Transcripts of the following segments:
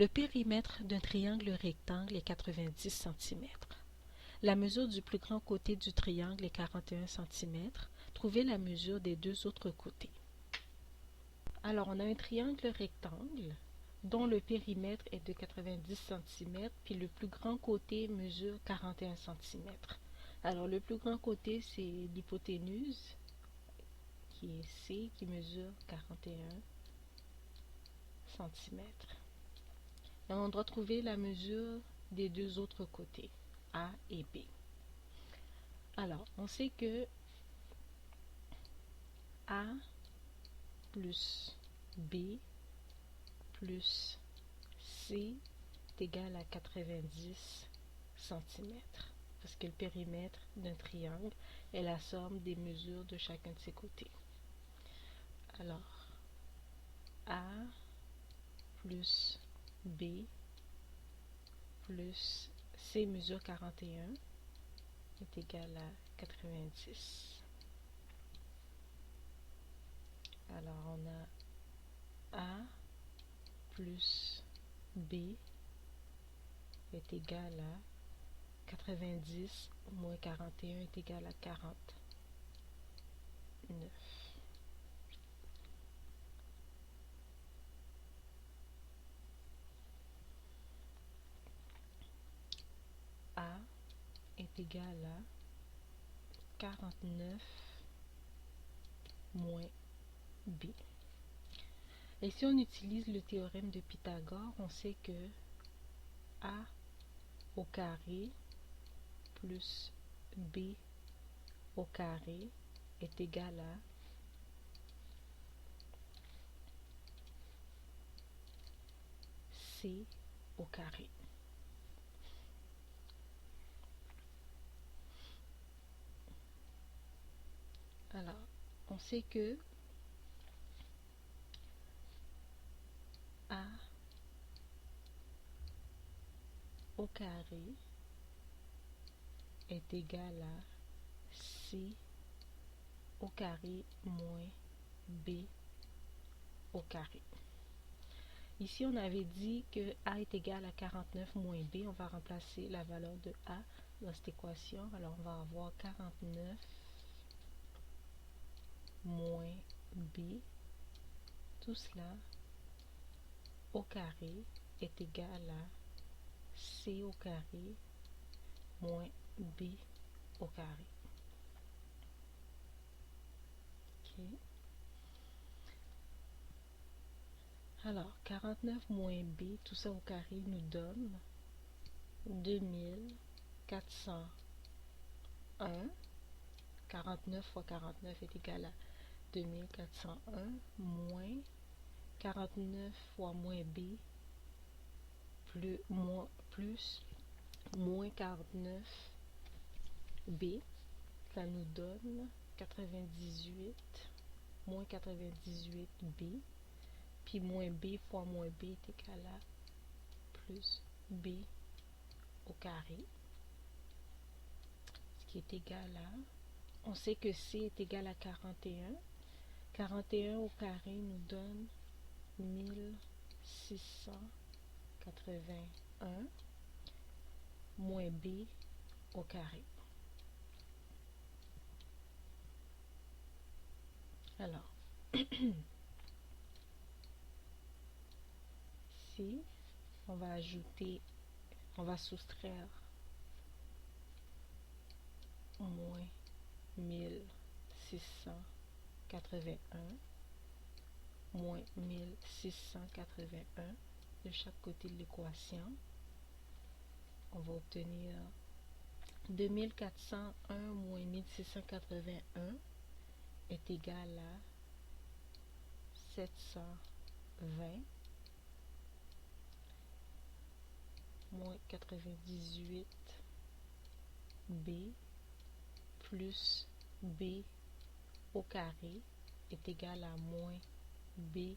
Le périmètre d'un triangle rectangle est 90 cm. La mesure du plus grand côté du triangle est 41 cm. Trouvez la mesure des deux autres côtés. Alors, on a un triangle rectangle dont le périmètre est de 90 cm, puis le plus grand côté mesure 41 cm. Alors, le plus grand côté, c'est l'hypoténuse, qui est C, qui mesure 41 cm. Et on doit trouver la mesure des deux autres côtés, A et B. Alors, on sait que A plus B plus C est égal à 90 cm, parce que le périmètre d'un triangle est la somme des mesures de chacun de ses côtés. Alors, A plus B plus C mesure 41 est égal à 90. Alors, on a A plus B est égal à 90 moins 41 est égal à 49. A est égal à 49 moins B. Et si on utilise le théorème de Pythagore, on sait que A au carré plus B au carré est égal à C au carré. Alors, on sait que A au carré est égal à C au carré moins B au carré. Ici, on avait dit que A est égal à 49 moins B. On va remplacer la valeur de A dans cette équation. Alors, on va avoir 49 moins B. Tout cela au carré est égal à C au carré moins B au carré. Okay. Alors, 49 moins B, tout ça au carré nous donne 2401. 49 fois 49 est égal à 2401 moins 49 fois moins B plus moins 49 B. Ça nous donne 98 moins 98 B. Puis moins B fois moins B est égal à plus B au carré, ce qui est égal à, on sait que C est égal à 41. 41 au carré nous donne 1681 moins B au carré. Alors, ici, on va ajouter, on va soustraire moins 1681 moins 1681 de chaque côté de l'équation. On va obtenir 2401 moins 1681 est égal à 720 moins 98 B plus B au carré est égal à moins B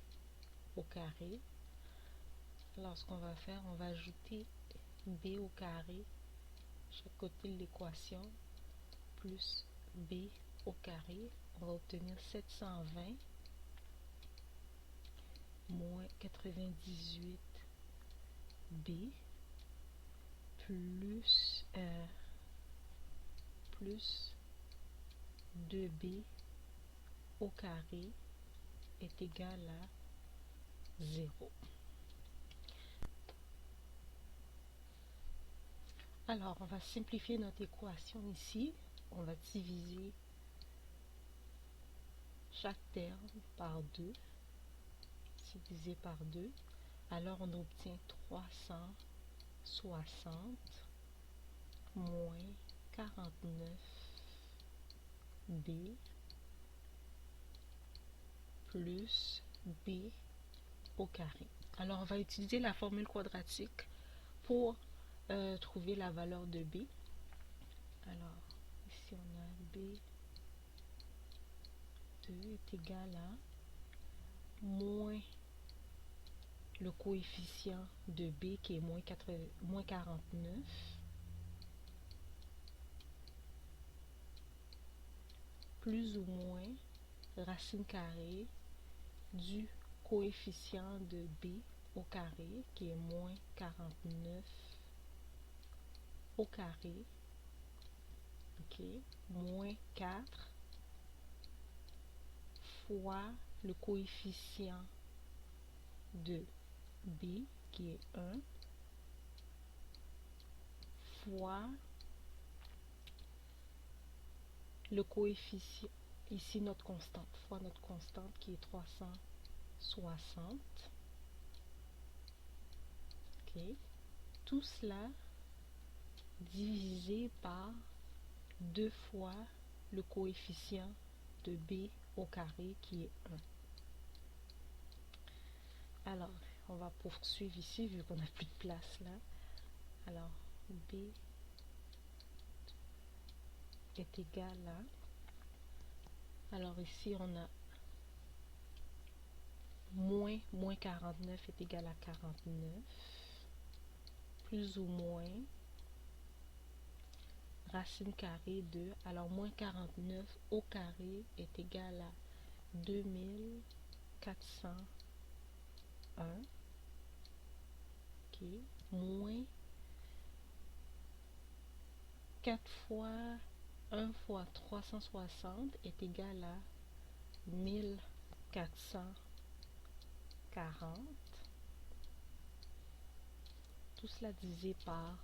au carré. Alors, ce qu'on va faire, on va ajouter B au carré chaque côté de l'équation plus B au carré. On va obtenir 720 moins 98 B plus, plus 2B au carré est égal à 0. Alors, on va simplifier notre équation ici. On va diviser chaque terme par 2. C'est divisé par 2. Alors, on obtient 360 moins 49B plus B au carré. Alors, on va utiliser la formule quadratique pour trouver la valeur de B. Alors, ici on a B2 est égal à moins le coefficient de B qui est moins 49 plus ou moins racine carrée du coefficient de B au carré qui est moins 49 au carré, ok, moins 4 fois le coefficient de B qui est 1 fois le coefficient, ici notre constante, fois notre constante qui est 360. Ok. Tout cela divisé par 2 fois le coefficient de B au carré qui est 1. Alors, on va poursuivre ici vu qu'on n'a plus de place là. Alors, B est égal à... Alors ici, on a moins 49 est égal à 49. Plus ou moins racine carrée de... Alors, moins 49 au carré est égal à 2401. Ok. Moins 4 fois 1 fois 360 est égal à 1440. Tout cela divisé par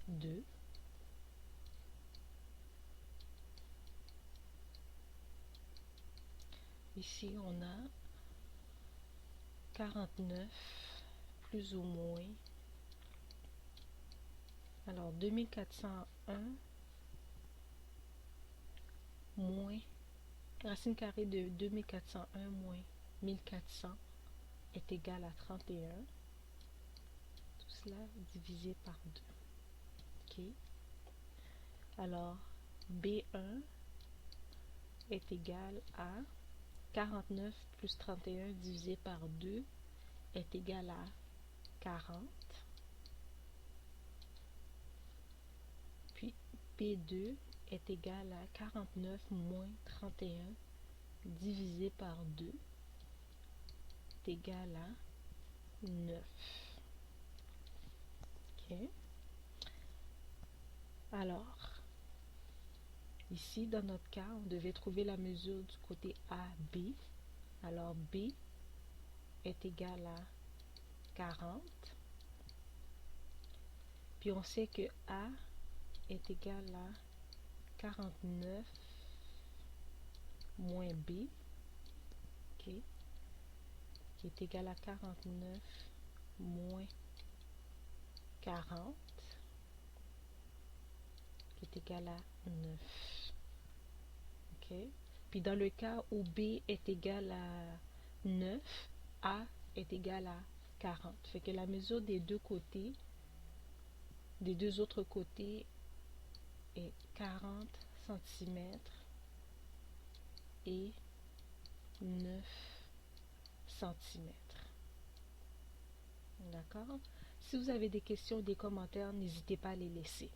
2. Ici, on a 49 plus ou moins. Alors, 2401 moins racine carrée de 2401 moins 1400 est égal à 31. Tout cela divisé par 2. Ok. Alors, B1 est égal à 49 plus 31 divisé par 2 est égal à 40. Puis P2 est égal à 49 moins 31 divisé par 2 est égal à 9. Ok. Alors, ici, dans notre cas, on devait trouver la mesure du côté AB. Alors, B est égal à 40. Puis, on sait que A est égal à 49 moins B, okay, qui est égal à 49 moins 40, qui est égal à 9. Okay. Puis dans le cas où B est égal à 9, A est égal à 40. Fait que la mesure des deux côtés, des deux autres côtés, est 40 cm et 9 cm. D'accord? Si vous avez des questions ou des commentaires, n'hésitez pas à les laisser.